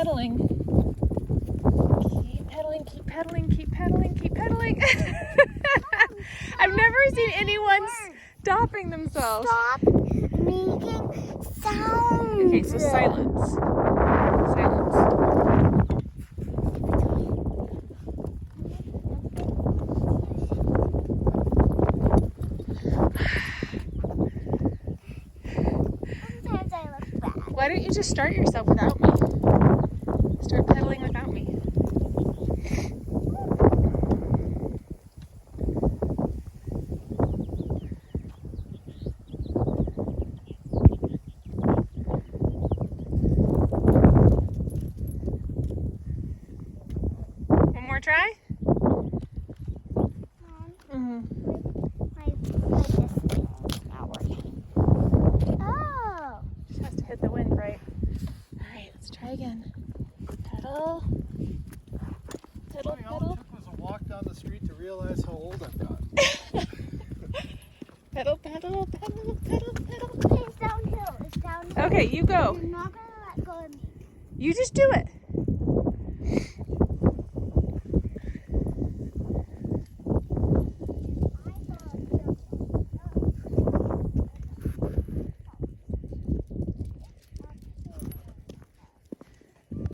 pedaling. Keep pedaling, keep pedaling, keep pedaling, keep pedaling. I've never seen anyone stopping themselves. Stop making sounds. Okay, so silence. Silence. Sometimes I look bad. Why don't you just start yourself without me? Start pedaling without me. One more try? Mm-hmm. My distance is not working. Oh. Just has to hit the wind right. Alright, let's try again. Pedal. Pedal, All it pedal. took was a walk down the street to realize how old I've gotten. Pedal, pedal, pedal, pedal, pedal. Okay, it's downhill. It's downhill. Okay, you go. You're not gonna let go of me. You just do it.